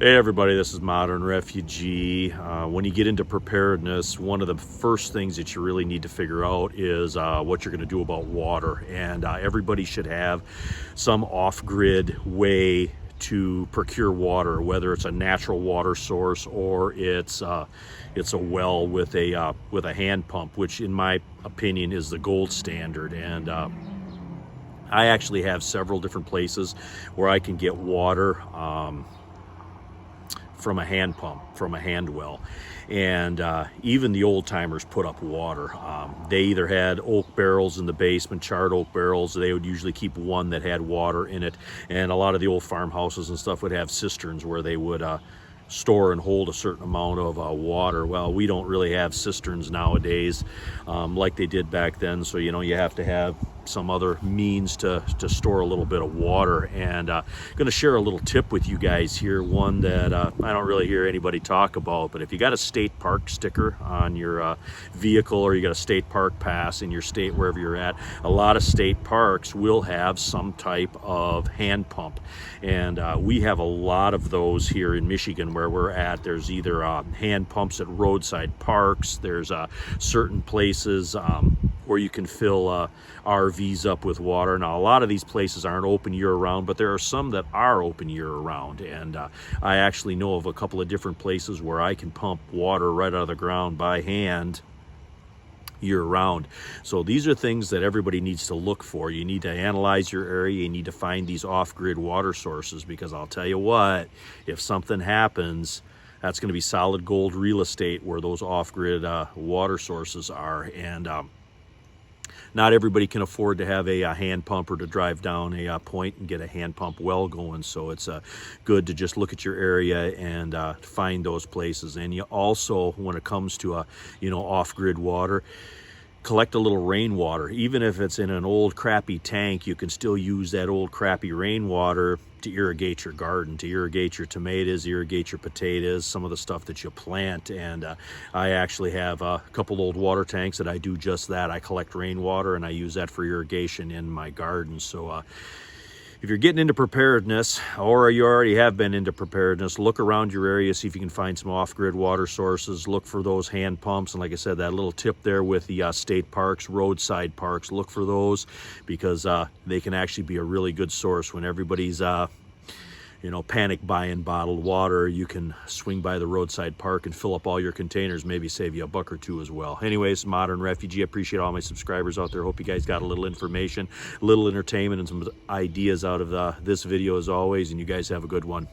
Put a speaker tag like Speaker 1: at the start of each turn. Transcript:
Speaker 1: Hey everybody, this is Modern Refugee. When you get into preparedness, one of the first things that you really need to figure out is what you're going to do about water. And everybody should have some off-grid way to procure water, whether it's a natural water source or it's a well with a hand pump, which in my opinion is the gold standard. And I actually have several different places where I can get water from a hand pump, from a hand well. And even the old timers put up water. They either had oak barrels in the basement, charred oak barrels. They would usually keep one that had water in it. And a lot of the old farmhouses and stuff would have cisterns where they would store and hold a certain amount of water. Well, we don't really have cisterns nowadays like they did back then. So, you have to have some other means to store a little bit of water. And I'm going to share a little tip with you guys here, one that I don't really hear anybody talk about. But if you got a state park sticker on your vehicle, or you got a state park pass in your state, wherever you're at, a lot of state parks will have some type of hand pump. And we have a lot of those here in Michigan where we're at. There's either hand pumps at roadside parks. There's certain places where you can fill RVs up with water. Now, a lot of these places aren't open year-round, but there are some that are open year-round. And I actually know of a couple of different places where I can pump water right out of the ground by hand year-round. So these are things that everybody needs to look for. You need to analyze your area. You need to find these off-grid water sources, because I'll tell you what, if something happens, that's going to be solid gold real estate where those off-grid water sources are. And not everybody can afford to have a hand pump or to drive down a point and get a hand pump well going. So it's good to just look at your area and find those places. And you also, when it comes to off-grid water, collect a little rainwater. Even if it's in an old crappy tank, you can still use that old crappy rainwater to irrigate your garden, to irrigate your tomatoes, irrigate your potatoes, some of the stuff that you plant. And I actually have a couple old water tanks that I do just that. I collect rainwater and I use that for irrigation in my garden. So if you're getting into preparedness, or you already have been into preparedness, look around your area, see if you can find some off-grid water sources. Look for those hand pumps. And like I said, that little tip there with the state parks, roadside parks, look for those, because they can actually be a really good source. When everybody's panic buying bottled water, you can swing by the roadside park and fill up all your containers, maybe save you $1 or $2 as well. Anyways, Modern Refugee, I appreciate all my subscribers out there. Hope you guys got a little information, a little entertainment, and some ideas out of this video as always, and you guys have a good one.